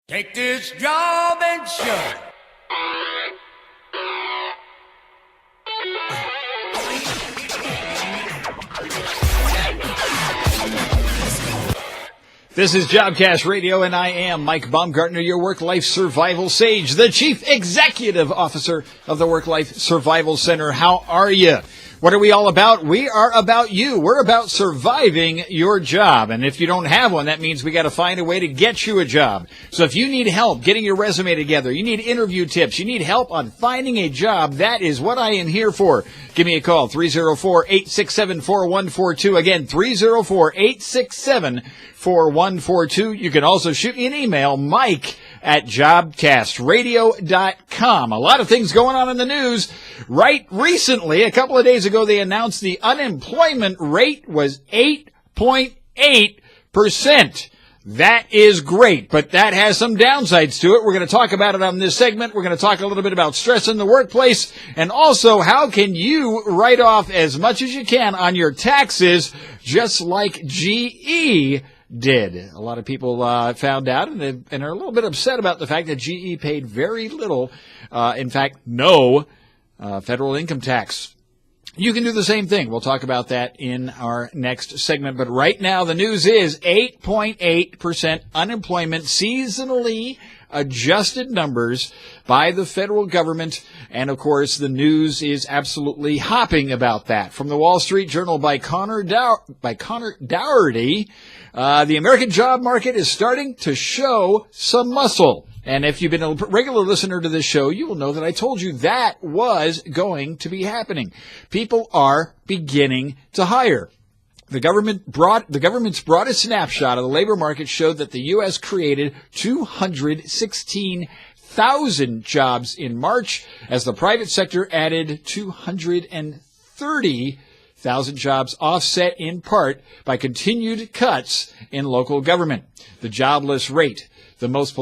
Take this job and shove it. This is Jobcast Radio, and I am Mike Baumgartner, your Work-Life Survival Sage, the Chief Executive Officer of the Work-Life Survival Center. How are you? What are we all about? We are about you. We're about surviving your job. And if you don't have one, that means we got to find a way to get you a job. So if you need help getting your resume together, you need interview tips, you need help on finding a job, that is what I am here for. Give me a call, 304-867-4142. Again, 304-867-4142. You can also shoot me an email, mike@jobcastradio.com. A lot of things going on in the news. Right recently, a couple of days ago, they announced the unemployment rate was 8.8%. That is great, but that has some downsides to it. We're going to talk about it on this segment. We're going to talk a little bit about stress in the workplace, and also how can you write off as much as you can on your taxes, just like GE did. A lot of people found out and are a little bit upset about the fact that GE paid very little, in fact, no federal income tax. You can do the same thing. We'll talk about that in our next segment. But right now, the news is 8.8% unemployment, seasonally adjusted numbers by the federal government. And, of course, the news is absolutely hopping about that. From the Wall Street Journal by Connor Dougherty, the American job market is starting to show some muscle. And if you've been a regular listener to this show, you will know that I told you that was going to be happening. People are beginning to hire. The government's broadest snapshot of the labor market showed that the U.S. created 216,000 jobs in March, as the private sector added 230,000 jobs, offset in part by continued cuts in local government. The jobless rate, the most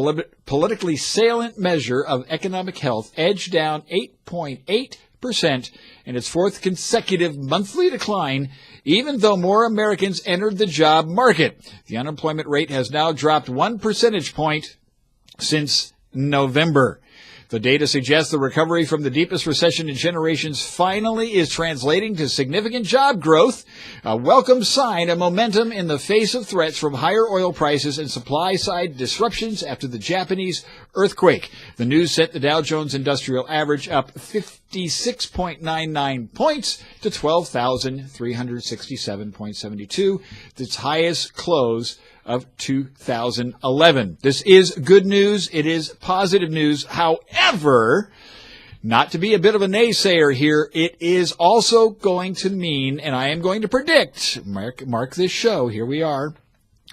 politically salient measure of economic health, edged down 8.8% in its fourth consecutive monthly decline, even though more Americans entered the job market. The unemployment rate has now dropped 1 percentage point since November. The data suggests the recovery from the deepest recession in generations finally is translating to significant job growth, a welcome sign of momentum in the face of threats from higher oil prices and supply-side disruptions after the Japanese earthquake. The news sent the Dow Jones Industrial Average up 56.99 points to 12,367.72, its highest close of 2011. This is good news. It is positive news. However, not to be a bit of a naysayer here, it is also going to mean, and I am going to predict, mark this show, here we are,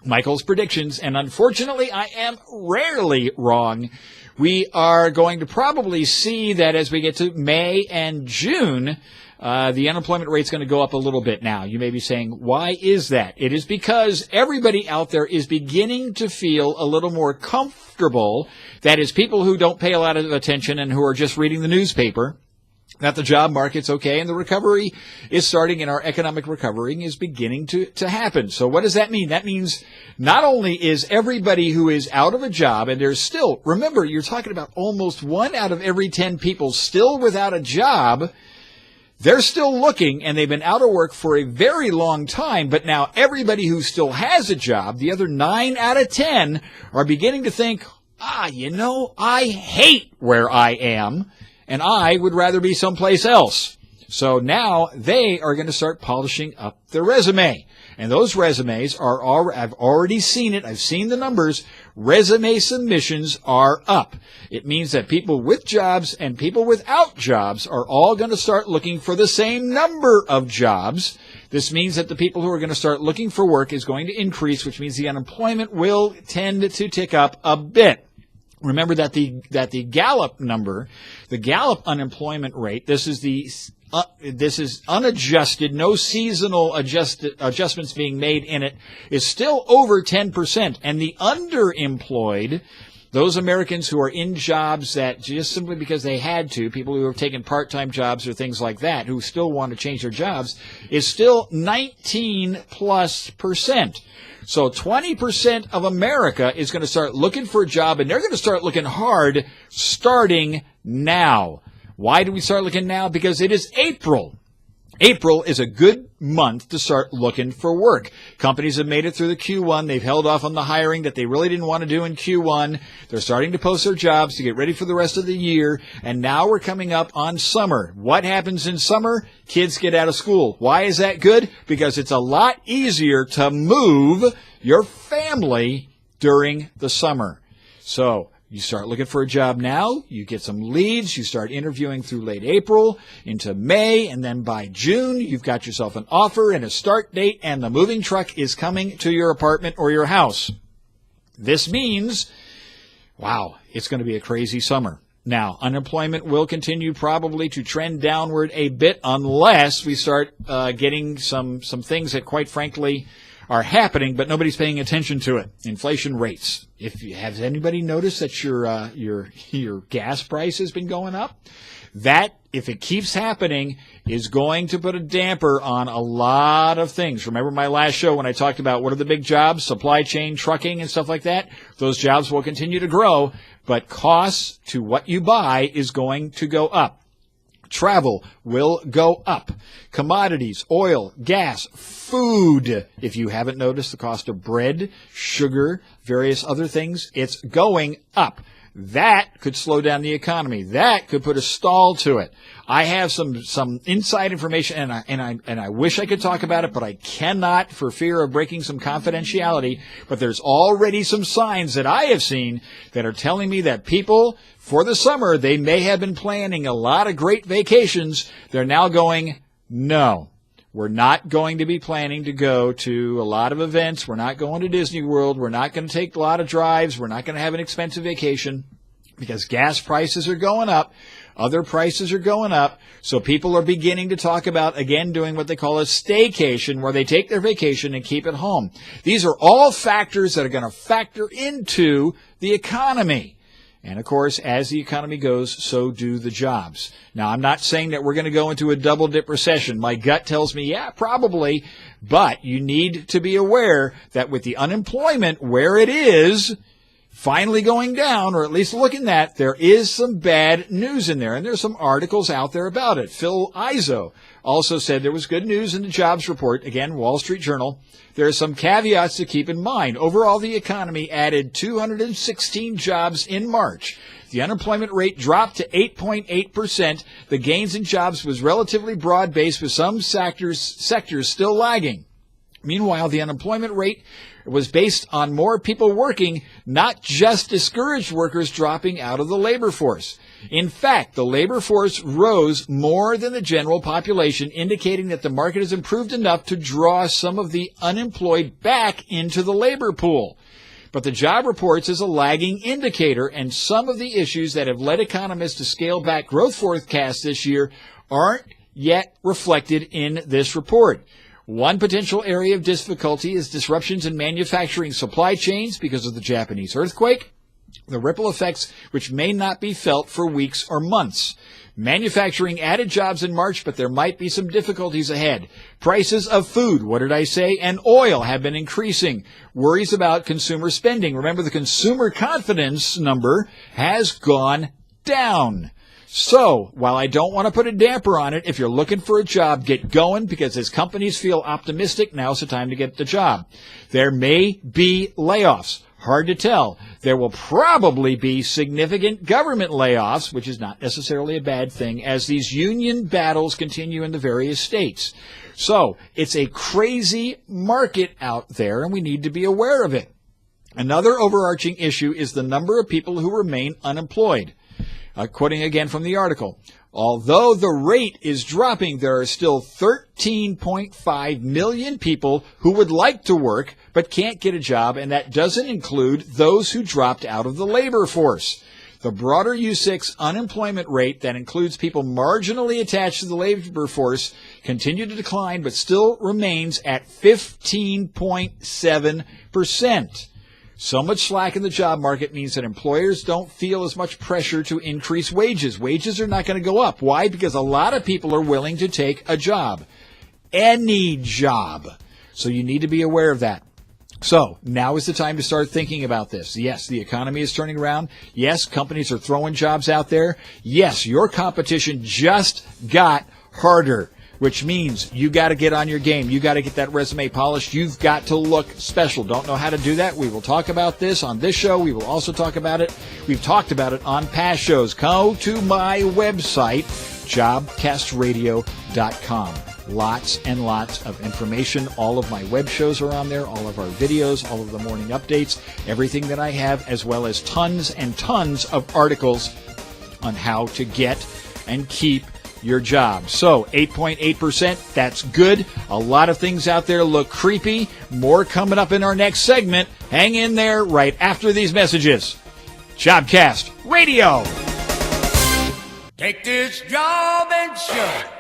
Michael's predictions, and unfortunately I am rarely wrong. We are going to probably see that as we get to May and June, the unemployment rate's going to go up a little bit now. You may be saying, why is that? It is because everybody out there is beginning to feel a little more comfortable. That is, people who don't pay a lot of attention and who are just reading the newspaper, that the job market's okay and the recovery is starting and our economic recovery is beginning to happen. So what does that mean? That means not only is everybody who is out of a job, and there's still, remember, you're talking about almost 1 out of every 10 people still without a job. They're still looking, and they've been out of work for a very long time, but now everybody who still has a job, the other 9 out of 10, are beginning to think, I hate where I am, and I would rather be someplace else. So now they are going to start polishing up their resume. And those resumes I've already seen it. I've seen the numbers. Resume submissions are up. It means that people with jobs and people without jobs are all going to start looking for the same number of jobs. This means that the people who are going to start looking for work is going to increase, which means the unemployment will tend to tick up a bit. Remember that the Gallup number, the Gallup unemployment rate, this is unadjusted, no seasonal adjustments being made in it, is still over 10%. And the underemployed Those Americans who are in jobs that just simply because they had to, people who have taken part-time jobs or things like that, who still want to change their jobs, is still 19+%. So 20% of America is going to start looking for a job, and they're going to start looking hard starting now. Why do we start looking now? Because it is April. April is a good month to start looking for work. Companies have made it through the Q1. They've held off on the hiring that they really didn't want to do in Q1. They're starting to post their jobs to get ready for the rest of the year. And now we're coming up on summer. What happens in summer? Kids get out of school. Why is that good? Because it's a lot easier to move your family during the summer. So you start looking for a job now, you get some leads, you start interviewing through late April into May, and then by June, you've got yourself an offer and a start date, and the moving truck is coming to your apartment or your house. This means, wow, it's going to be a crazy summer. Now, unemployment will continue probably to trend downward a bit unless we start getting some things that, quite frankly, are happening, but nobody's paying attention to it. Inflation rates. Has anybody noticed that your gas price has been going up? That, if it keeps happening, is going to put a damper on a lot of things. Remember my last show when I talked about what are the big jobs, supply chain, trucking, and stuff like that? Those jobs will continue to grow, but costs to what you buy is going to go up. Travel will go up. Commodities, oil, gas, food. If you haven't noticed the cost of bread, sugar, various other things, it's going up. That could slow down the economy. That could put a stall to it. I have some inside information, and I wish I could talk about it, but I cannot for fear of breaking some confidentiality. But there's already some signs that I have seen that are telling me that people, for the summer, they may have been planning a lot of great vacations. They're now going, no. We're not going to be planning to go to a lot of events. We're not going to Disney World. We're not going to take a lot of drives. We're not going to have an expensive vacation because gas prices are going up. Other prices are going up. So people are beginning to talk about, again, doing what they call a staycation, where they take their vacation and keep it home. These are all factors that are going to factor into the economy. And, of course, as the economy goes, so do the jobs. Now, I'm not saying that we're going to go into a double-dip recession. My gut tells me, yeah, probably. But you need to be aware that with the unemployment where it is finally going down, or at least looking at, there is some bad news in there. And there's some articles out there about it. Phil Izzo also said there was good news in the jobs report. Again, Wall Street Journal. There are some caveats to keep in mind. Overall, the economy added 216 jobs in March. The unemployment rate dropped to 8.8%. The gains in jobs was relatively broad-based, with some sectors still lagging. Meanwhile, the unemployment rate was based on more people working, not just discouraged workers dropping out of the labor force. In fact, the labor force rose more than the general population, indicating that the market has improved enough to draw some of the unemployed back into the labor pool. But the job reports is a lagging indicator, and some of the issues that have led economists to scale back growth forecasts this year aren't yet reflected in this report. One potential area of difficulty is disruptions in manufacturing supply chains because of the Japanese earthquake, the ripple effects which may not be felt for weeks or months. Manufacturing added jobs in March, but there might be some difficulties ahead. Prices of food, what did I say, and oil have been increasing. Worries about consumer spending. Remember, the consumer confidence number has gone down. So, while I don't want to put a damper on it, if you're looking for a job, get going, because as companies feel optimistic, now's the time to get the job. There may be layoffs. Hard to tell. There will probably be significant government layoffs, which is not necessarily a bad thing, as these union battles continue in the various states. So, it's a crazy market out there, and we need to be aware of it. Another overarching issue is the number of people who remain unemployed. Quoting again from the article, although the rate is dropping, there are still 13.5 million people who would like to work but can't get a job, and that doesn't include those who dropped out of the labor force. The broader U6 unemployment rate, that includes people marginally attached to the labor force, continued to decline but still remains at 15.7%. So much slack in the job market means that employers don't feel as much pressure to increase wages. Wages are not going to go up. Why? Because a lot of people are willing to take a job. Any job. So you need to be aware of that. So now is the time to start thinking about this. Yes, the economy is turning around. Yes, companies are throwing jobs out there. Yes, your competition just got harder, which means you got to get on your game. You got to get that resume polished. You've got to look special. Don't know how to do that? We will talk about this on this show. We will also talk about it. We've talked about it on past shows. Go to my website, jobcastradio.com. Lots and lots of information. All of my web shows are on there, all of our videos, all of the morning updates, everything that I have, as well as tons and tons of articles on how to get and keep your job. So 8.8%, that's good. A lot of things out there look creepy. More coming up in our next segment. Hang in there right after these messages. Jobcast Radio. Take this job and shut it.